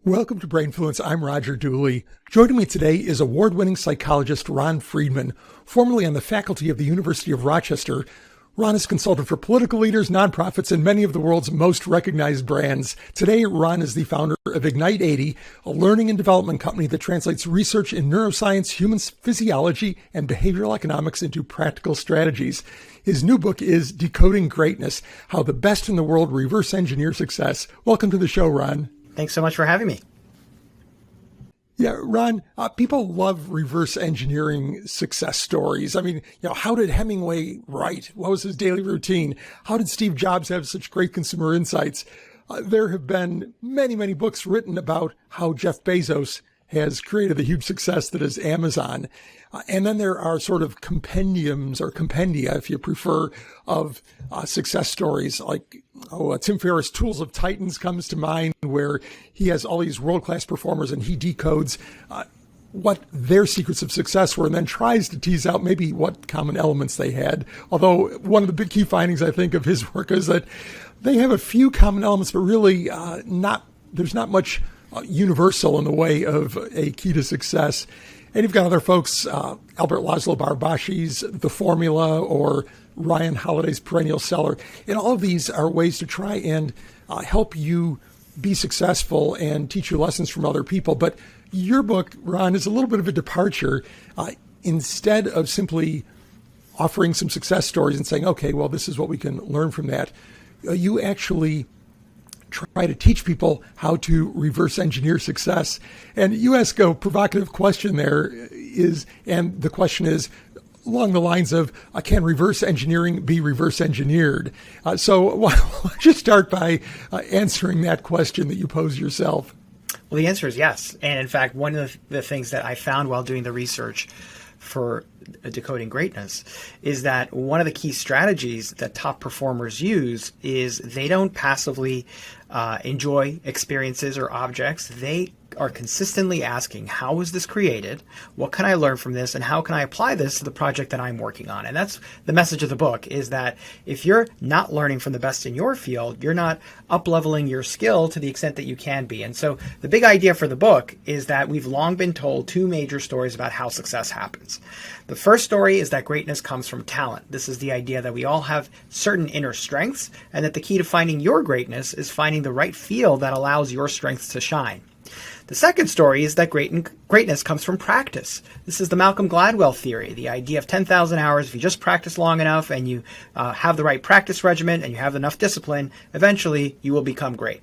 Welcome to Brainfluence. I'm Roger Dooley. Joining me today is award-winning psychologist Ron Friedman, formerly on the faculty of the University of Rochester. Ron is consultant for political leaders, nonprofits, and many of the world's most recognized brands. Today, Ron is the founder of Ignite 80, a learning and development company that translates research in neuroscience, human physiology, and behavioral economics into practical strategies. His new book is Decoding Greatness, How the Best in the World Reverse Engineer Success. Welcome to the show, Ron. Thanks so much for having me. Yeah, Ron, people love reverse engineering success stories. I mean, how did Hemingway write? What was his daily routine? How did Steve Jobs have such great consumer insights? There have been many, many books written about how Jeff Bezos has created the huge success that is Amazon. And then there are sort of compendiums or compendia, if you prefer, of success stories like Tim Ferriss' Tools of Titans comes to mind, where he has all these world-class performers and he decodes what their secrets of success were and then tries to tease out maybe what common elements they had. Although one of the big key findings, I think, of his work is that they have a few common elements, but really there's not much universal in the way of a key to success. And you've got other folks, Albert Laszlo Barbashi's The Formula or Ryan Holiday's Perennial Seller. And all of these are ways to try and help you be successful and teach you lessons from other people. But your book, Ron, is a little bit of a departure. Instead of simply offering some success stories and saying, okay, well, this is what we can learn from that, you actually try to teach people how to reverse engineer success. And you ask a provocative question there and the question is along the lines of, can reverse engineering be reverse engineered? So why don't you start by answering that question that you pose yourself? Well, the answer is yes. And in fact, one of the things that I found while doing the research for Decoding Greatness is that one of the key strategies that top performers use is they don't passively enjoy experiences or objects. They are consistently asking, how was this created? What can I learn from this? And how can I apply this to the project that I'm working on? And that's the message of the book, is that if you're not learning from the best in your field, you're not up-leveling your skill to the extent that you can be. And so the big idea for the book is that we've long been told two major stories about how success happens. The first story is that greatness comes from talent. This is the idea that we all have certain inner strengths, and that the key to finding your greatness is finding the right field that allows your strengths to shine. The second story is that greatness comes from practice. This is the Malcolm Gladwell theory, the idea of 10,000 hours. If you just practice long enough and you have the right practice regimen and you have enough discipline, eventually you will become great.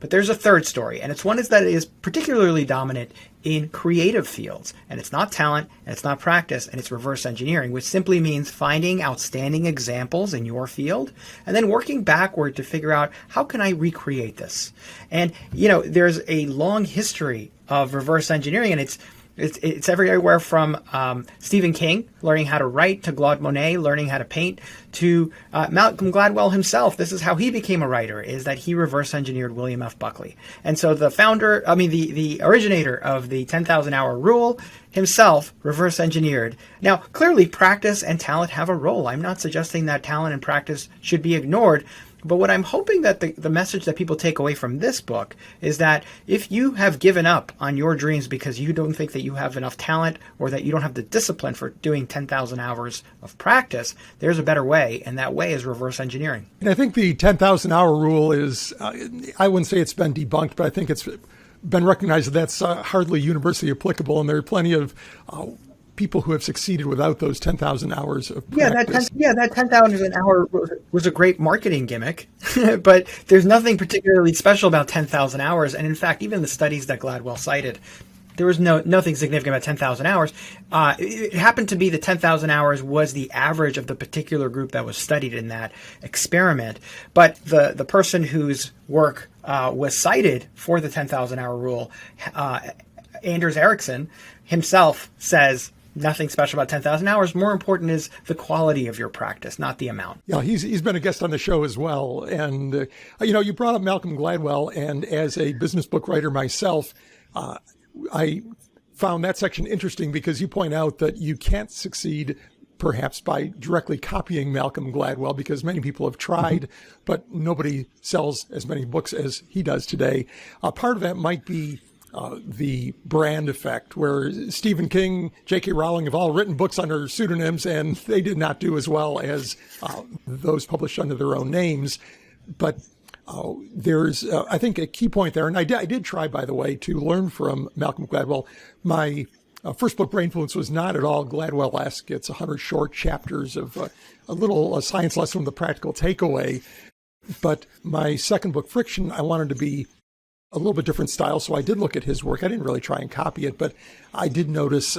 But there's a third story, and it's one that is particularly dominant in creative fields. And it's not talent, and it's not practice, and it's reverse engineering, which simply means finding outstanding examples in your field and then working backward to figure out, how can I recreate this? And, there's a long history of reverse engineering, and it's everywhere from Stephen King learning how to write, to Claude Monet learning how to paint, to Malcolm Gladwell himself. This is how he became a writer, is that he reverse engineered William F. Buckley. And so the originator of the 10,000 hour rule himself reverse engineered. Now, clearly practice and talent have a role. I'm not suggesting that talent and practice should be ignored. But what I'm hoping that the message that people take away from this book is that if you have given up on your dreams because you don't think that you have enough talent or that you don't have the discipline for doing 10,000 hours of practice, there's a better way, and that way is reverse engineering. And I think the 10,000 hour rule is, I wouldn't say it's been debunked, but I think it's been recognized that that's hardly universally applicable, and there are plenty of people who have succeeded without those 10,000 hours of practice. That 10,000 hour was a great marketing gimmick, but there's nothing particularly special about 10,000 hours. And in fact, even the studies that Gladwell cited, there was nothing significant about 10,000 hours. It happened to be that 10,000 hours was the average of the particular group that was studied in that experiment. But the person whose work was cited for the 10,000 hour rule, Anders Ericsson himself says, nothing special about 10,000 hours. More important is the quality of your practice, not the amount. Yeah, he's been a guest on the show as well. And, you brought up Malcolm Gladwell. And as a business book writer myself, I found that section interesting because you point out that you can't succeed perhaps by directly copying Malcolm Gladwell, because many people have tried, but nobody sells as many books as he does today. Part of that might be the brand effect, where Stephen King, J.K. Rowling have all written books under pseudonyms, and they did not do as well as those published under their own names. But there's, I think, a key point there. And I did try, by the way, to learn from Malcolm Gladwell. My first book, Brainfluence, was not at all Gladwell-esque. It's 100 short chapters of a little science lesson with a practical takeaway. But my second book, Friction, I wanted to be a little bit different style, so I did look at his work. I didn't really try and copy it, but I did notice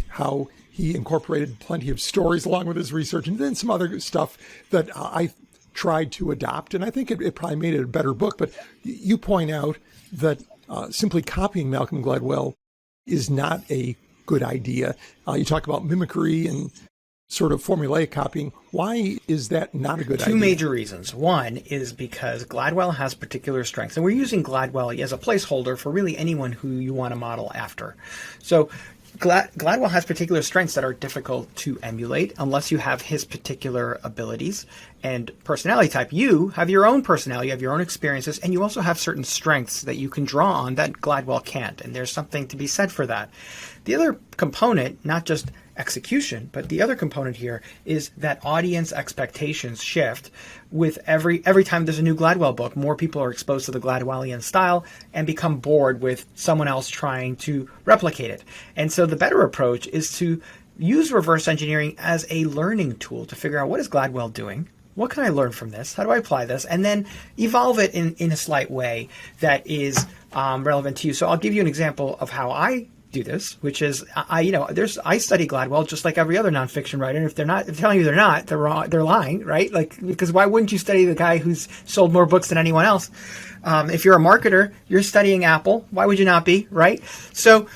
how he incorporated plenty of stories along with his research, and then some other stuff that I tried to adopt, and I think it probably made it a better book. But you point out that simply copying Malcolm Gladwell is not a good idea. You talk about mimicry and sort of formulaic copying. Why is that not a good idea? Two major reasons. One is because Gladwell has particular strengths, and we're using Gladwell as a placeholder for really anyone who you want to model after. So Gladwell has particular strengths that are difficult to emulate unless you have his particular abilities and personality type. You have your own personality, you have your own experiences, and you also have certain strengths that you can draw on that Gladwell can't, and there's something to be said for that. The other component, not just execution, but the other component here is that audience expectations shift with every time there's a new Gladwell book. More people are exposed to the Gladwellian style and become bored with someone else trying to replicate it. And so the better approach is to use reverse engineering as a learning tool to figure out, what is Gladwell doing? What can I learn from this? How do I apply this? And then evolve it in a slight way that is relevant to you. So I'll give you an example of how I do this, which is I study Gladwell just like every other nonfiction writer. And if they're telling you they're not, they're wrong, they're lying, right? Like, because why wouldn't you study the guy who's sold more books than anyone else? If you're a marketer, you're studying Apple. Why would you not be, right? So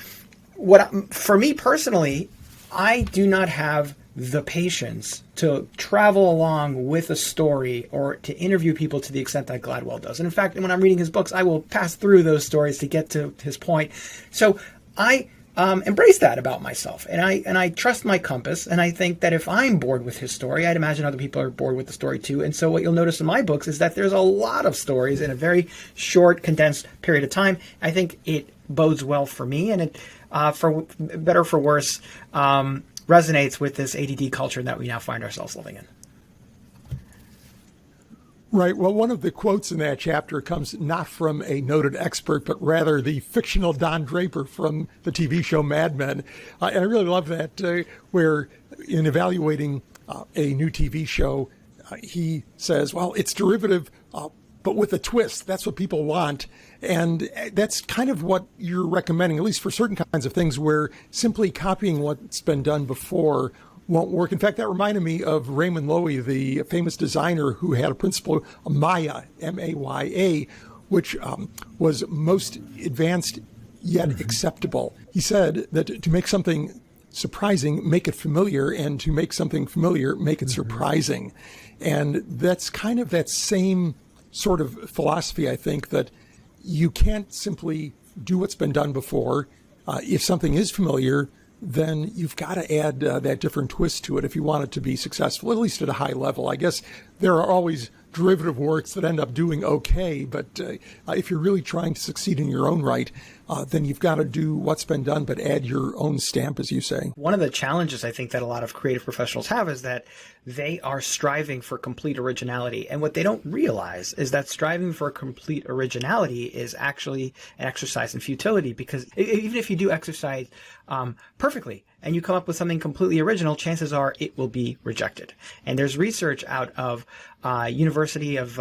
for me personally, I do not have the patience to travel along with a story or to interview people to the extent that Gladwell does. And in fact, when I'm reading his books, I will pass through those stories to get to his point. So I embrace that about myself, and I trust my compass, and I think that if I'm bored with his story, I'd imagine other people are bored with the story too. And so what you'll notice in my books is that there's a lot of stories in a very short, condensed period of time. I think it bodes well for me, and it, for better or for worse, resonates with this ADD culture that we now find ourselves living in. Right. Well, one of the quotes in that chapter comes not from a noted expert, but rather the fictional Don Draper from the TV show Mad Men. And I really love that, where in evaluating a new TV show, he says, well, it's derivative, but with a twist. That's what people want. And that's kind of what you're recommending, at least for certain kinds of things, where simply copying what's been done before won't work. In fact, that reminded me of Raymond Loewy, the famous designer who had a principle, Maya, M-A-Y-A, which was most advanced yet acceptable. He said that to make something surprising, make it familiar, and to make something familiar, make it surprising. And that's kind of that same sort of philosophy, I think, that you can't simply do what's been done before. If something is familiar, then you've got to add that different twist to it if you want it to be successful, at least at a high level. I guess there are always derivative works that end up doing okay, but if you're really trying to succeed in your own right, then you've got to do what's been done, but add your own stamp, as you say. One of the challenges I think that a lot of creative professionals have is that they are striving for complete originality. And what they don't realize is that striving for complete originality is actually an exercise in futility, because even if you do exercise perfectly and you come up with something completely original, chances are it will be rejected. And there's research out of University of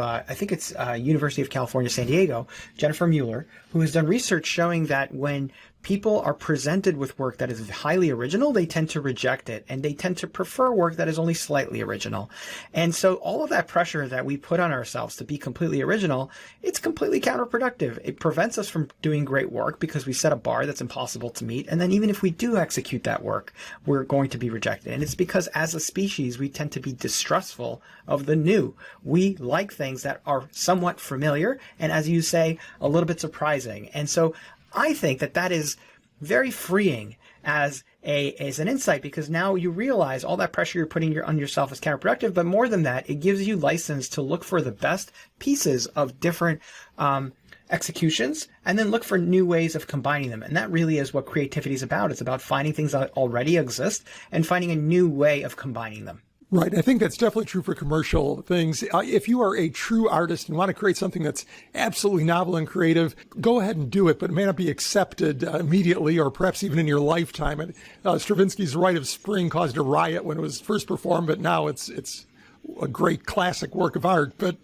California, San Diego, Jennifer Mueller, who has done research showing that when people are presented with work that is highly original, they tend to reject it, and they tend to prefer work that is only slightly original. And so all of that pressure that we put on ourselves to be completely original, it's completely counterproductive. It prevents us from doing great work because we set a bar that's impossible to meet. And then even if we do execute that work, we're going to be rejected. And it's because as a species, we tend to be distrustful of the new. We like things that are somewhat familiar and, as you say, a little bit surprising. And so I think that that is very freeing as as an insight, because now you realize all that pressure you're putting on yourself is counterproductive. But more than that, it gives you license to look for the best pieces of different executions, and then look for new ways of combining them. And that really is what creativity is about. It's about finding things that already exist and finding a new way of combining them. Right. I think that's definitely true for commercial things. If you are a true artist and want to create something that's absolutely novel and creative, go ahead and do it, but it may not be accepted immediately or perhaps even in your lifetime. And Stravinsky's Rite of Spring caused a riot when it was first performed, but now it's a great classic work of art. But,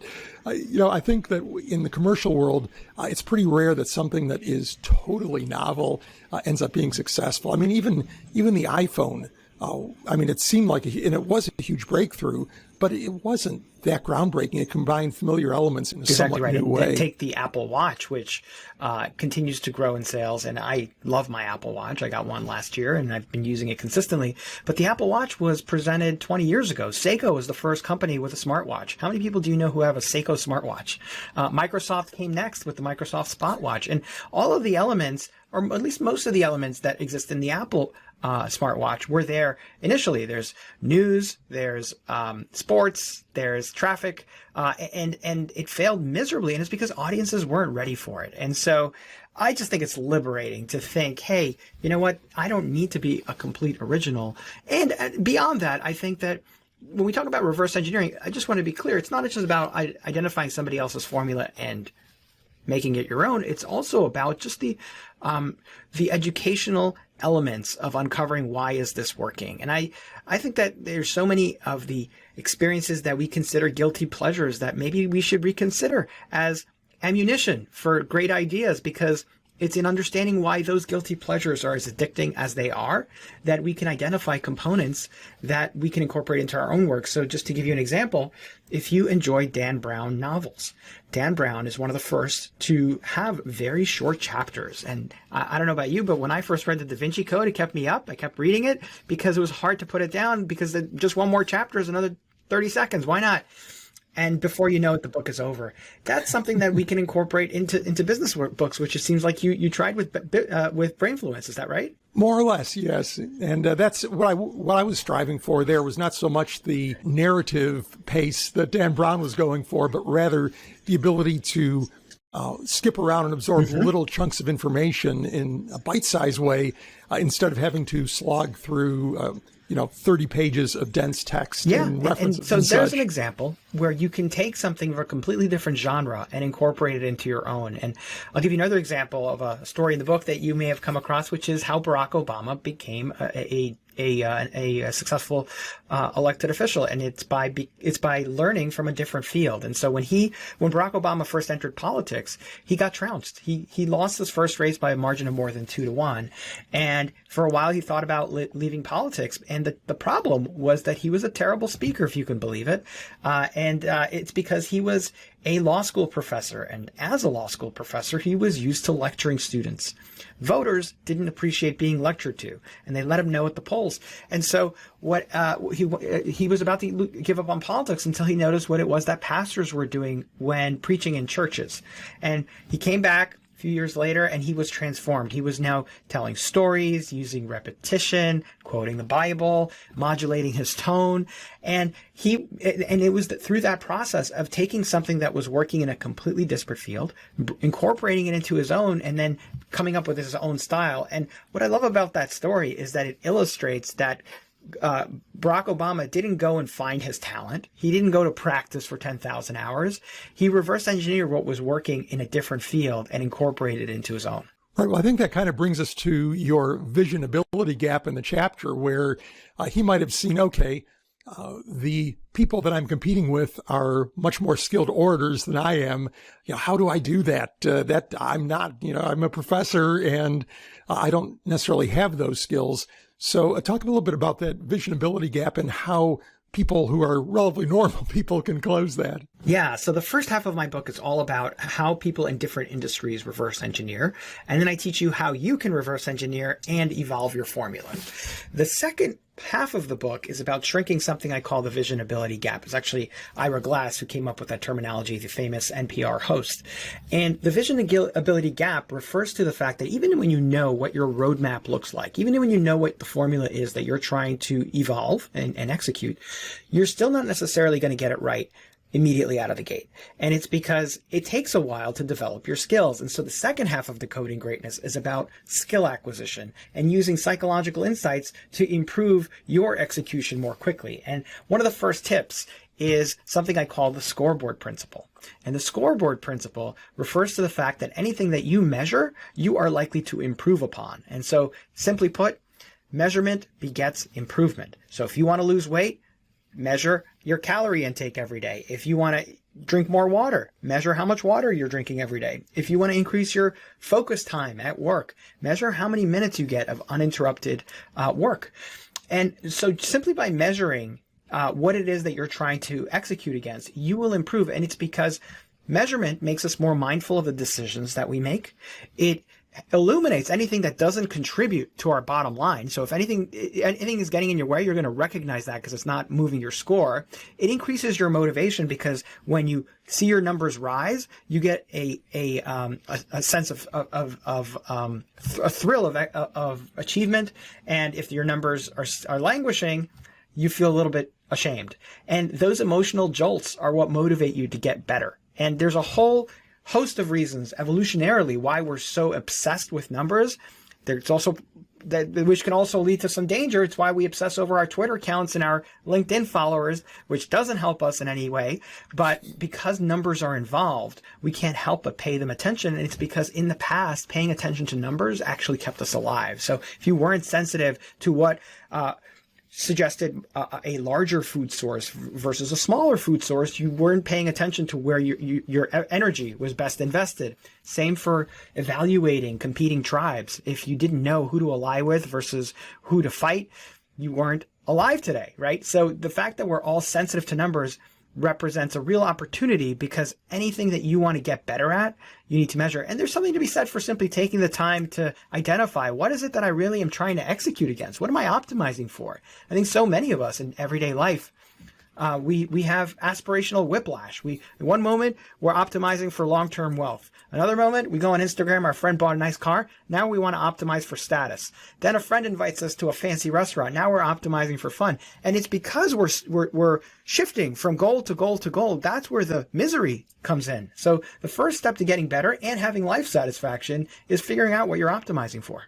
I think that in the commercial world, it's pretty rare that something that is totally novel ends up being successful. I mean, even the iPhone, it seemed like, and it was a huge breakthrough, but it wasn't that groundbreaking. It combined familiar elements in a somewhat new way. Take the Apple Watch, which continues to grow in sales, and I love my Apple Watch. I got one last year, and I've been using it consistently. But the Apple Watch was presented 20 years ago. Seiko was the first company with a smartwatch. How many people do you know who have a Seiko smartwatch? Microsoft came next with the Microsoft Spot Watch, and all of the elements, or at least most of the elements that exist in the Apple smartwatch were there initially. There's news, there's sports, there's traffic, and it failed miserably, and it's because audiences weren't ready for it. And so I just think it's liberating to think, hey, you know what? I don't need to be a complete original. And beyond that, I think that when we talk about reverse engineering, I just want to be clear. It's not just about identifying somebody else's formula and making it your own. It's also about just the educational elements of uncovering why is this working. And I think that there's so many of the experiences that we consider guilty pleasures that maybe we should reconsider as ammunition for great ideas, because it's in understanding why those guilty pleasures are as addicting as they are that we can identify components that we can incorporate into our own work. So just to give you an example, if you enjoy Dan Brown novels, Dan Brown is one of the first to have very short chapters. And I don't know about you, but when I first read the Da Vinci Code, it kept me up. I kept reading it because it was hard to put it down, because just one more chapter is another 30 seconds. Why not? And before you know it, the book is over. That's something that we can incorporate into business books, which it seems like you tried with Brainfluence. Is that right? More or less, yes. And that's what I was striving for. There was not so much the narrative pace that Dan Brown was going for, but rather the ability to skip around and absorb little chunks of information in a bite-sized way instead of having to slog through 30 pages of dense text and references. And so there's an example where you can take something of a completely different genre and incorporate it into your own. And I'll give you another example of a story in the book that you may have come across, which is how Barack Obama became a successful elected official, and it's by learning from a different field. And so when Barack Obama first entered politics, he got trounced. He lost his first race by a margin of more than 2-1, and for a while he thought about leaving politics. And the problem was that he was a terrible speaker, if you can believe it, and it's because he was a law school professor, and as a law school professor, he was used to lecturing students. Voters didn't appreciate being lectured to, and they let him know at the polls. And so he was about to give up on politics until he noticed what it was that pastors were doing when preaching in churches. And he came back a few years later, and he was transformed. He was now telling stories, using repetition, quoting the Bible, modulating his tone. And it was through that process of taking something that was working in a completely disparate field, incorporating it into his own, and then coming up with his own style. And what I love about that story is that it illustrates that Barack Obama didn't go and find his talent. He didn't go to practice for 10,000 hours. He reverse engineered what was working in a different field and incorporated it into his own. Right. Well, I think that kind of brings us to your visionability gap in the chapter, where he might have seen, the people that I'm competing with are much more skilled orators than I am. How do I do that? That I'm not, I'm a professor and I don't necessarily have those skills. So talk a little bit about that visionability gap and how people who are relatively normal people can close that. Yeah. So the first half of my book is all about how people in different industries reverse engineer. And then I teach you how you can reverse engineer and evolve your formula. The second half of the book is about shrinking something I call the vision ability gap. It's actually Ira Glass who came up with that terminology, the famous NPR host. And the vision ability gap refers to the fact that even when you know what your roadmap looks like, even when you know what the formula is that you're trying to evolve and execute, you're still not necessarily going to get it right immediately out of the gate. And it's because it takes a while to develop your skills. And so the second half of Decoding Greatness is about skill acquisition and using psychological insights to improve your execution more quickly. And one of the first tips is something I call the scoreboard principle. And the scoreboard principle refers to the fact that anything that you measure, you are likely to improve upon. And so simply put, measurement begets improvement. So if you want to lose weight, measure your calorie intake every day. If you want to drink more water, measure how much water you're drinking every day. If you want to increase your focus time at work, measure how many minutes you get of uninterrupted work. And so simply by measuring what it is that you're trying to execute against, you will improve. And it's because measurement makes us more mindful of the decisions that we make. It illuminates anything that doesn't contribute to our bottom line. So if anything is getting in your way, you're going to recognize that because it's not moving your score. It increases your motivation because when you see your numbers rise, you get a sense of a thrill of achievement. And if your numbers are languishing, you feel a little bit ashamed. And those emotional jolts are what motivate you to get better. And there's a whole host of reasons evolutionarily why we're so obsessed with numbers. There's also that, which can also lead to some danger. It's why we obsess over our Twitter accounts and our LinkedIn followers, which doesn't help us in any way. But because numbers are involved, we can't help but pay them attention. And it's because in the past, paying attention to numbers actually kept us alive. So if you weren't sensitive to what suggested a larger food source versus a smaller food source, you weren't paying attention to where your energy was best invested. Same for evaluating competing tribes. If you didn't know who to ally with versus who to fight, you weren't alive today, right? So the fact that we're all sensitive to numbers represents a real opportunity because anything that you want to get better at, you need to measure. And there's something to be said for simply taking the time to identify what is it that I really am trying to execute against? What am I optimizing for? I think so many of us in everyday life, we have aspirational whiplash. In one moment, we're optimizing for long-term wealth. Another moment, we go on Instagram, our friend bought a nice car. Now we want to optimize for status. Then a friend invites us to a fancy restaurant. Now we're optimizing for fun. And it's because we're shifting from goal to goal to goal. That's where the misery comes in. So the first step to getting better and having life satisfaction is figuring out what you're optimizing for.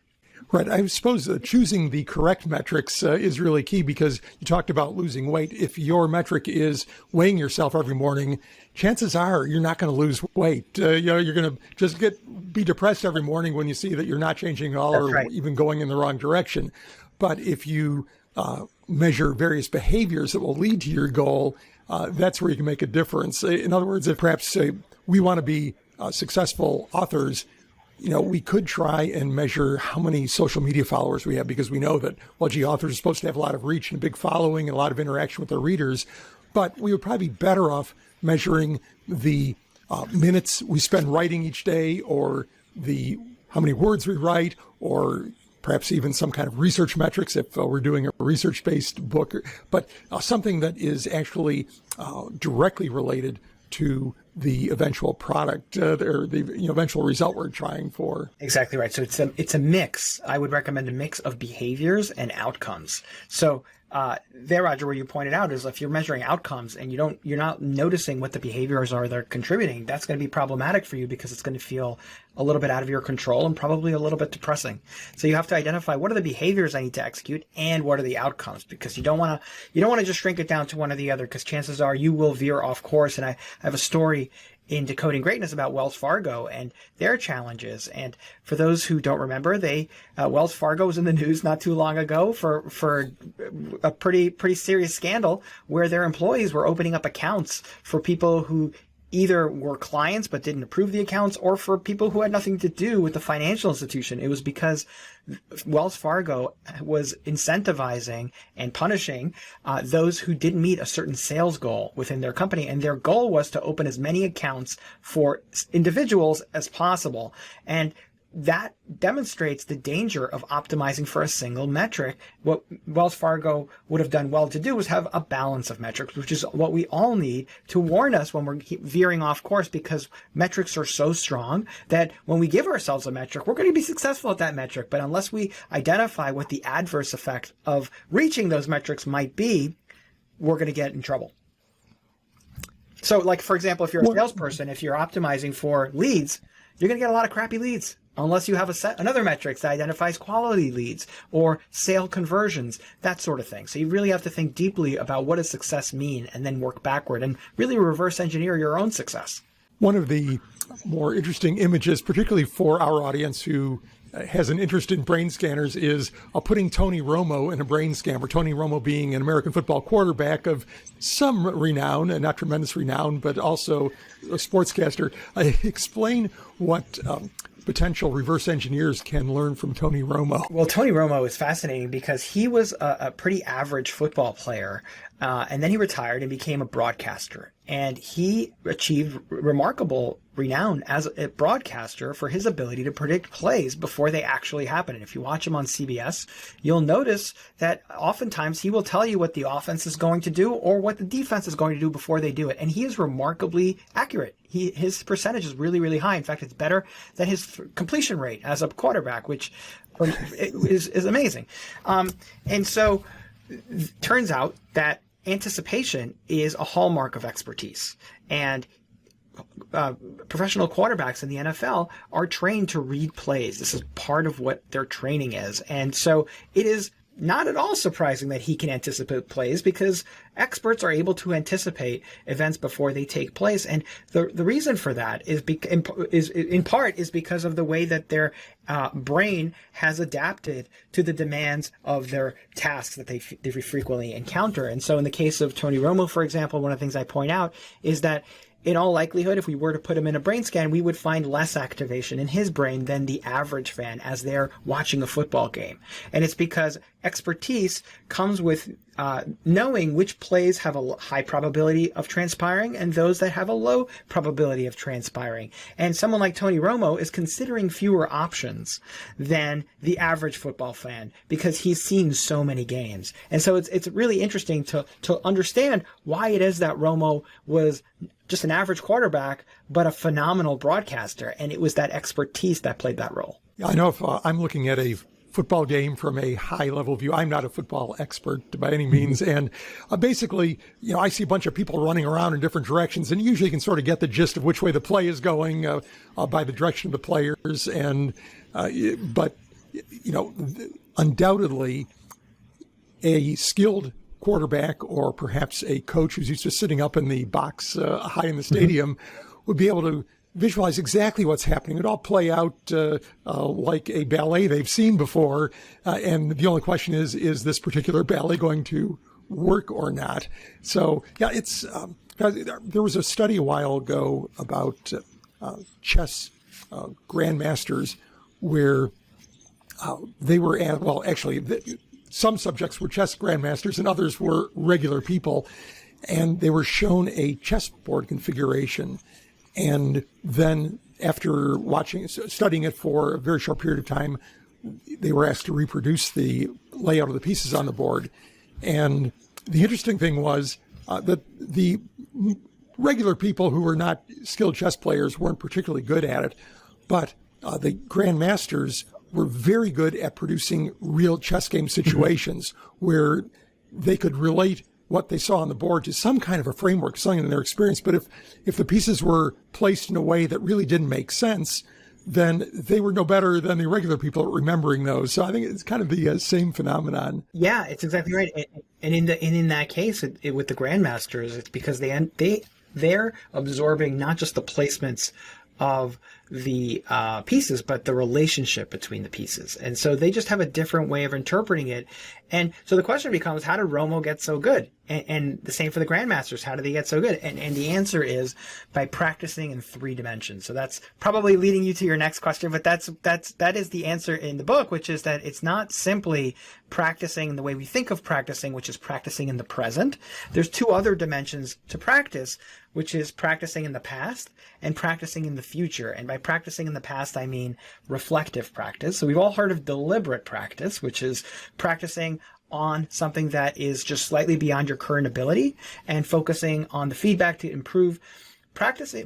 Right. I suppose choosing the correct metrics is really key because you talked about losing weight. If your metric is weighing yourself every morning, chances are you're not going to lose weight. You're going to just be depressed every morning when you see that you're not changing at all. That's or right. Even going in the wrong direction. But if you measure various behaviors that will lead to your goal, that's where you can make a difference. In other words, if perhaps we want to be successful authors, we could try and measure how many social media followers we have because we know that, authors are supposed to have a lot of reach and a big following and a lot of interaction with their readers. But we would probably be better off measuring the minutes we spend writing each day or how many words we write or perhaps even some kind of research metrics if we're doing a research-based book, but something that is actually directly related to the eventual product or the eventual result we're trying for. Exactly right. So it's a mix. I would recommend a mix of behaviors and outcomes. So there, Roger, where you pointed out is if you're measuring outcomes and you're not noticing what the behaviors are that are contributing, that's going to be problematic for you because it's going to feel a little bit out of your control and probably a little bit depressing. So you have to identify what are the behaviors I need to execute and what are the outcomes, because you don't want to just shrink it down to one or the other, because chances are you will veer off course. And I have a story in Decoding Greatness about Wells Fargo and their challenges. And for those who don't remember, Wells Fargo was in the news not too long ago for a pretty serious scandal where their employees were opening up accounts for people who either were clients but didn't approve the accounts, or for people who had nothing to do with the financial institution. It was because Wells Fargo was incentivizing and punishing those who didn't meet a certain sales goal within their company. And their goal was to open as many accounts for individuals as possible. And that demonstrates the danger of optimizing for a single metric. What Wells Fargo would have done well to do was have a balance of metrics, which is what we all need to warn us when we're veering off course, because metrics are so strong that when we give ourselves a metric, we're going to be successful at that metric. But unless we identify what the adverse effect of reaching those metrics might be, we're going to get in trouble. So, like, for example, if you're a salesperson, if you're optimizing for leads, you're going to get a lot of crappy leads unless you have another metric that identifies quality leads or sale conversions, that sort of thing. So you really have to think deeply about what does success mean and then work backward and really reverse engineer your own success. One of the more interesting images, particularly for our audience who has an interest in brain scanners, is putting Tony Romo in a brain scanner. Tony Romo being an American football quarterback of some renown, and not tremendous renown, but also a sportscaster. Explain what potential reverse engineers can learn from Tony Romo. Well, Tony Romo is fascinating because he was a pretty average football player, and then he retired and became a broadcaster. And he achieved remarkable renown as a broadcaster for his ability to predict plays before they actually happen. And if you watch him on CBS, you'll notice that oftentimes he will tell you what the offense is going to do or what the defense is going to do before they do it. And he is remarkably accurate. His percentage is really, really high. In fact, it's better than his completion rate as a quarterback, which is amazing. And so turns out that anticipation is a hallmark of expertise. And professional quarterbacks in the NFL are trained to read plays. This is part of what their training is. And so it is not at all surprising that he can anticipate plays, because experts are able to anticipate events before they take place. And the reason for that is in part because of the way that their brain has adapted to the demands of their tasks that they frequently encounter. And so in the case of Tony Romo, for example, one of the things I point out is that in all likelihood, if we were to put him in a brain scan, we would find less activation in his brain than the average fan as they're watching a football game. And it's because expertise comes with knowing which plays have a high probability of transpiring and those that have a low probability of transpiring. And someone like Tony Romo is considering fewer options than the average football fan because he's seen so many games. And so it's really interesting to understand why it is that Romo was just an average quarterback, but a phenomenal broadcaster. And it was that expertise that played that role. I know if I'm looking at a football game from a high level view, I'm not a football expert by any means. And basically, I see a bunch of people running around in different directions, and usually you can sort of get the gist of which way the play is going by the direction of the players. And, but undoubtedly a skilled quarterback, or perhaps a coach who's used to sitting up in the box high in the stadium, would be able to visualize exactly what's happening. It all play out like a ballet they've seen before. And the only question is this particular ballet going to work or not? So, yeah, it's there was a study a while ago about chess grandmasters where they were some subjects were chess grandmasters and others were regular people, and they were shown a chessboard configuration. And then after studying it for a very short period of time, they were asked to reproduce the layout of the pieces on the board. And the interesting thing was that the regular people who were not skilled chess players weren't particularly good at it, but the grandmasters were very good at producing real chess game situations where they could relate what they saw on the board to some kind of a framework, something in their experience. But if the pieces were placed in a way that really didn't make sense, then they were no better than the regular people at remembering those. So I think it's kind of the same phenomenon. Yeah, it's exactly right. And in that case, with the grandmasters, it's because they're absorbing not just the placements of the pieces, but the relationship between the pieces. And so they just have a different way of interpreting it. And so the question becomes, how did Romo get so good? And the same for the grandmasters. How did they get so good? And the answer is by practicing in 3 dimensions. So that's probably leading you to your next question, but that is the answer in the book, which is that it's not simply practicing the way we think of practicing, which is practicing in the present. There's 2 other dimensions to practice, which is practicing in the past and practicing in the future. And by practicing in the past, I mean reflective practice. So we've all heard of deliberate practice, which is practicing on something that is just slightly beyond your current ability and focusing on the feedback to improve.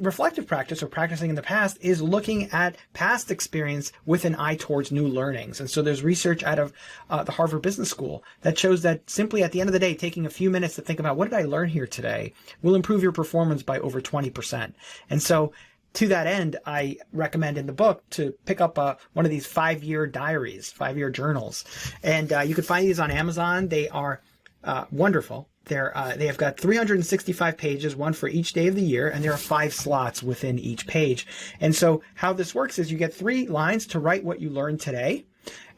Reflective practice, or practicing in the past, is looking at past experience with an eye towards new learnings. And so there's research out of the Harvard Business School that shows that simply at the end of the day, taking a few minutes to think about what did I learn here today will improve your performance by over 20%. And so to that end, I recommend in the book to pick up one of these 5-year diaries, 5-year journals. And you can find these on Amazon. They are wonderful. They have got 365 pages, one for each day of the year, and there are 5 slots within each page. And so how this works is you get 3 lines to write what you learned today.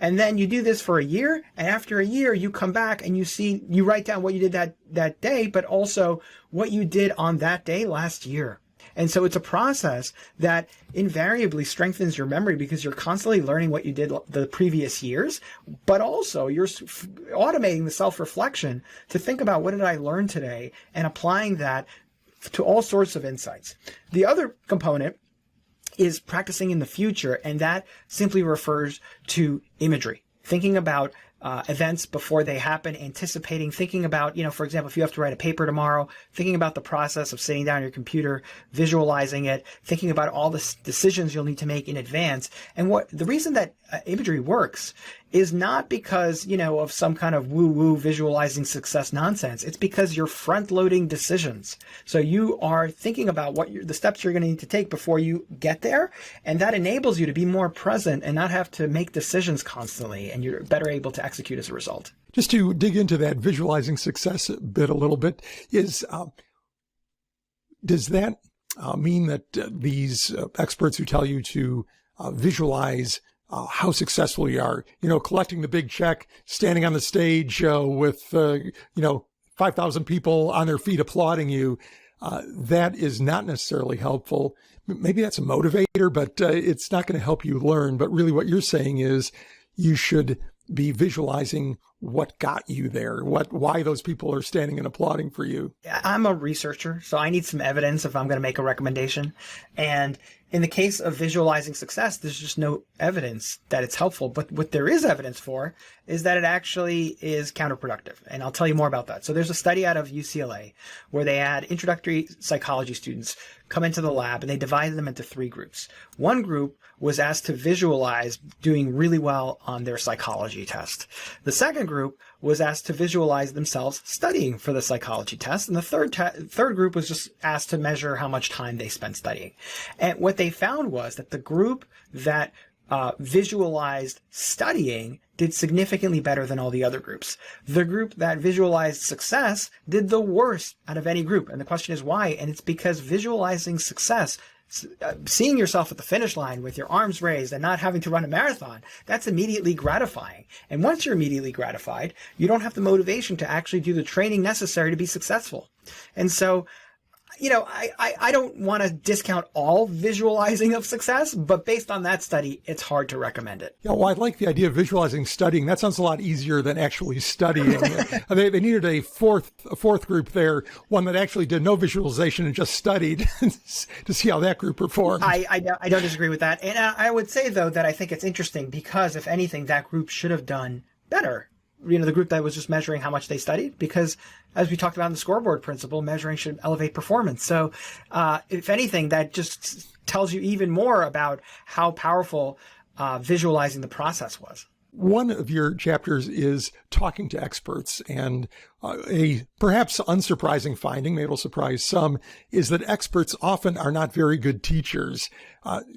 And then you do this for a year, and after a year, you come back and you write down what you did that day, but also what you did on that day last year. And so it's a process that invariably strengthens your memory because you're constantly learning what you did the previous years, but also you're automating the self-reflection to think about what did I learn today and applying that to all sorts of insights. The other component is practicing in the future, and that simply refers to imagery. Thinking about events before they happen, anticipating, thinking about, for example, if you have to write a paper tomorrow, thinking about the process of sitting down at your computer, visualizing it, thinking about all the decisions you'll need to make in advance. And the reason that imagery works is not because, of some kind of woo-woo visualizing success nonsense. It's because you're front-loading decisions. So you are thinking about the steps you're going to need to take before you get there. And that enables you to be more present and not have to make decisions constantly. And you're better able to execute as a result. Just to dig into that visualizing success bit a little bit, does that mean that these experts who tell you to visualize how successful you are, collecting the big check, standing on the stage with 5,000 people on their feet applauding you, that is not necessarily helpful. Maybe that's a motivator, but it's not going to help you learn. But really what you're saying is you should be visualizing what got you there, why those people are standing and applauding for you. I'm a researcher, so I need some evidence if I'm going to make a recommendation. And in the case of visualizing success, there's just no evidence that it's helpful. But what there is evidence for is that it actually is counterproductive. And I'll tell you more about that. So there's a study out of UCLA where they had introductory psychology students come into the lab, and they divided them into 3 groups. One group was asked to visualize doing really well on their psychology test. The second group was asked to visualize themselves studying for the psychology test. And the third group was just asked to measure how much time they spent studying. And what they found was that the group that visualized studying did significantly better than all the other groups. The group that visualized success did the worst out of any group. And the question is why? And it's because visualizing success, seeing yourself at the finish line with your arms raised and not having to run a marathon, that's immediately gratifying. And once you're immediately gratified, you don't have the motivation to actually do the training necessary to be successful. And so, I don't want to discount all visualizing of success, but based on that study, it's hard to recommend it. Yeah, well, I like the idea of visualizing studying. That sounds a lot easier than actually studying. They needed a fourth group there, one that actually did no visualization and just studied to see how that group performed. I don't disagree with that. And I would say, though, that I think it's interesting because, if anything, that group should have done better. The group that was just measuring how much they studied, because as we talked about in the scoreboard principle, measuring should elevate performance. So if anything, that just tells you even more about how powerful visualizing the process was. One of your chapters is talking to experts, and a perhaps unsurprising finding, maybe it'll surprise some, is that experts often are not very good teachers.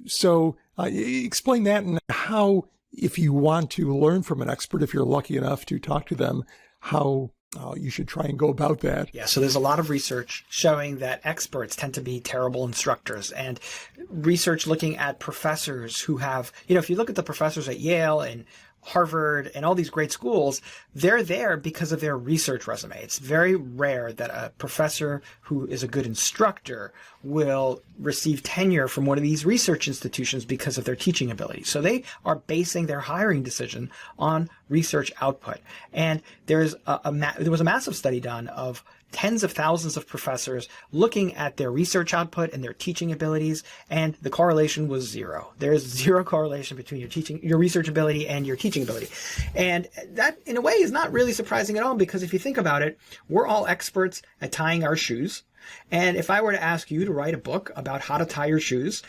So explain that, and how, if you want to learn from an expert, if you're lucky enough to talk to them, how you should try and go about that. Yeah, so there's a lot of research showing that experts tend to be terrible instructors, and research looking at professors who have, if you look at the professors at Yale and Harvard and all these great schools, they're there because of their research resume. It's very rare that a professor who is a good instructor will receive tenure from one of these research institutions because of their teaching ability. So they are basing their hiring decision on research output. And there was a massive study done of tens of thousands of professors looking at their research output and their teaching abilities, and the correlation was zero. There is zero correlation between your research ability and your teaching ability. And that, in a way, is not really surprising at all, because if you think about it, we're all experts at tying our shoes. And if I were to ask you to write a book about how to tie your shoes,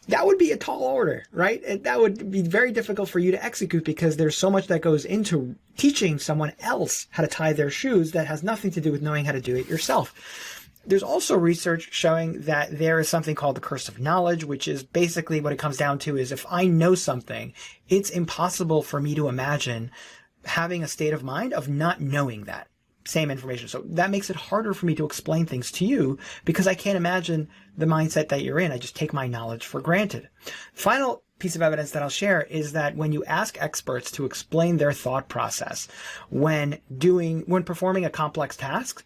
that would be a tall order, right? And that would be very difficult for you to execute, because there's so much that goes into teaching someone else how to tie their shoes that has nothing to do with knowing how to do it yourself. There's also research showing that there is something called the curse of knowledge, which is basically what it comes down to is if I know something, it's impossible for me to imagine having a state of mind of not knowing that same information. So that makes it harder for me to explain things to you, because I can't imagine the mindset that you're in. I just take my knowledge for granted. Final piece of evidence that I'll share is that when you ask experts to explain their thought process when performing a complex task,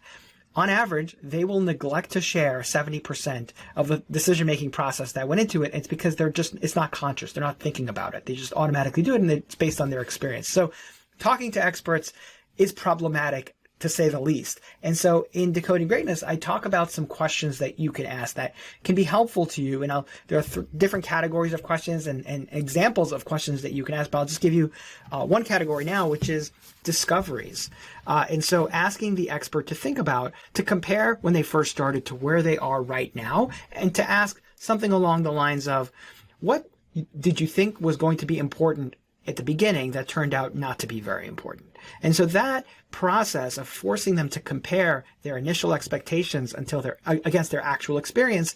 on average, they will neglect to share 70% of the decision-making process that went into it. It's because it's not conscious. They're not thinking about it. They just automatically do it, and it's based on their experience. So talking to experts is problematic, to say the least. And so in Decoding Greatness, I talk about some questions that you can ask that can be helpful to you. And there are different categories of questions and examples of questions that you can ask, but I'll just give you one category now, which is discoveries. And so asking the expert to compare when they first started to where they are right now, and to ask something along the lines of, what did you think was going to be important at the beginning that turned out not to be very important? And so that process of forcing them to compare their initial expectations against their actual experience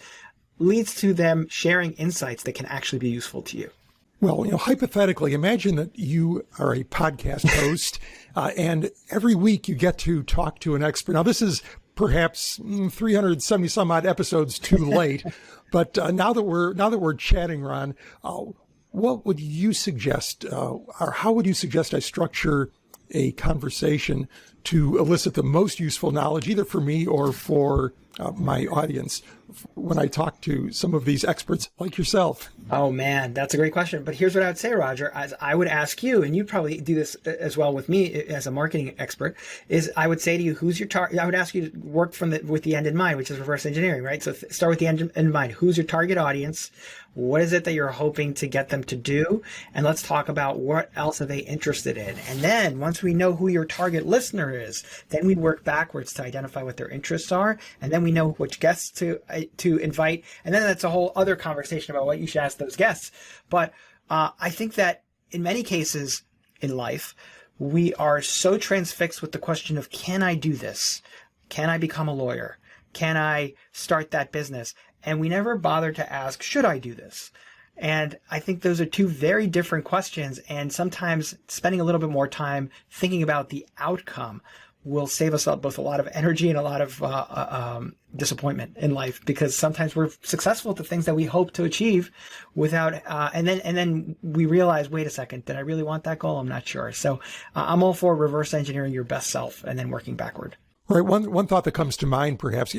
leads to them sharing insights that can actually be useful to you. Well, hypothetically, imagine that you are a podcast host, and every week you get to talk to an expert. Now, this is perhaps 370 some odd episodes too late, but now that we're chatting, Ron, what would you suggest, or how would you suggest I structure a conversation to elicit the most useful knowledge, either for me or for my audience, when I talk to some of these experts like yourself? Oh man, that's a great question. But here's what I would say, Roger. As I would ask you, and you probably do this as well with me as a marketing expert, is I would say to you, who's your target? I would ask you to work with the end in mind, which is reverse engineering, right? So start with the end in mind. Who's your target audience? What is it that you're hoping to get them to do? And let's talk about what else are they interested in. And then once we know who your target listener is, then we work backwards to identify what their interests are. And then we know which guests to invite. And then that's a whole other conversation about what you should ask those guests. But I think that in many cases in life, we are so transfixed with the question of, can I do this? Can I become a lawyer? Can I start that business? And we never bother to ask, should I do this? And I think those are two very different questions. And sometimes spending a little bit more time thinking about the outcome will save us both a lot of energy and a lot of disappointment in life, because sometimes we're successful at the things that we hope to achieve without, and then we realize, wait a second, did I really want that goal? I'm not sure. So I'm all for reverse engineering your best self and then working backward. Right. One thought that comes to mind, perhaps,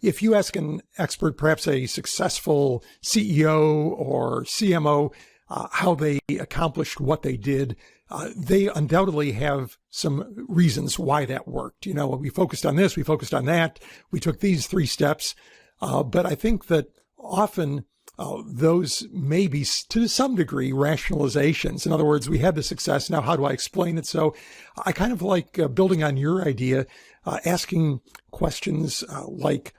if you ask an expert, perhaps a successful CEO or CMO, how they accomplished what they did, they undoubtedly have some reasons why that worked. We focused on this, we focused on that, we took these 3 steps. But I think that often those may be, to some degree, rationalizations. In other words, we had the success. Now, how do I explain it? So I kind of like building on your idea, asking questions like,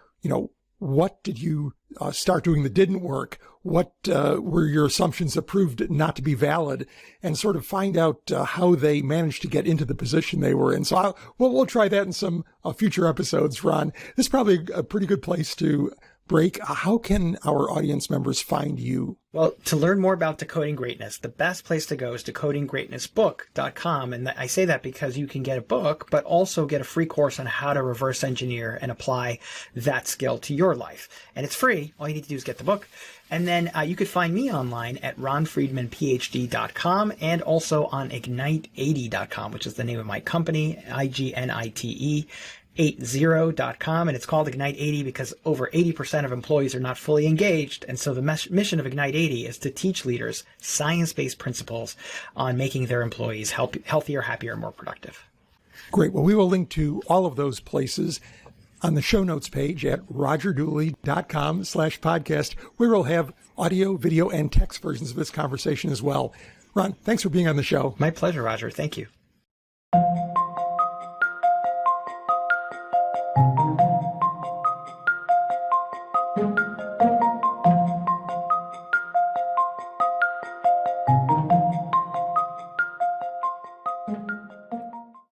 what did you start doing that didn't work? What were your assumptions that proved not to be valid? And sort of find out how they managed to get into the position they were in. So we'll try that in some future episodes, Ron. This is probably a pretty good place to break. How can our audience members find you? Well, to learn more about Decoding Greatness, the best place to go is decodinggreatnessbook.com. And I say that because you can get a book, but also get a free course on how to reverse engineer and apply that skill to your life. And it's free. All you need to do is get the book. And then you could find me online at ronfriedmanphd.com and also on ignite80.com, which is the name of my company, IGNITE. 80.com, and it's called Ignite 80 because over 80% of employees are not fully engaged. And so the mission of Ignite 80 is to teach leaders science-based principles on making their employees healthier, happier, and more productive. Great. Well, we will link to all of those places on the show notes page at rogerdooley.com/podcast, where we'll have audio, video, and text versions of this conversation as well. Ron, thanks for being on the show. My pleasure, Roger. Thank you.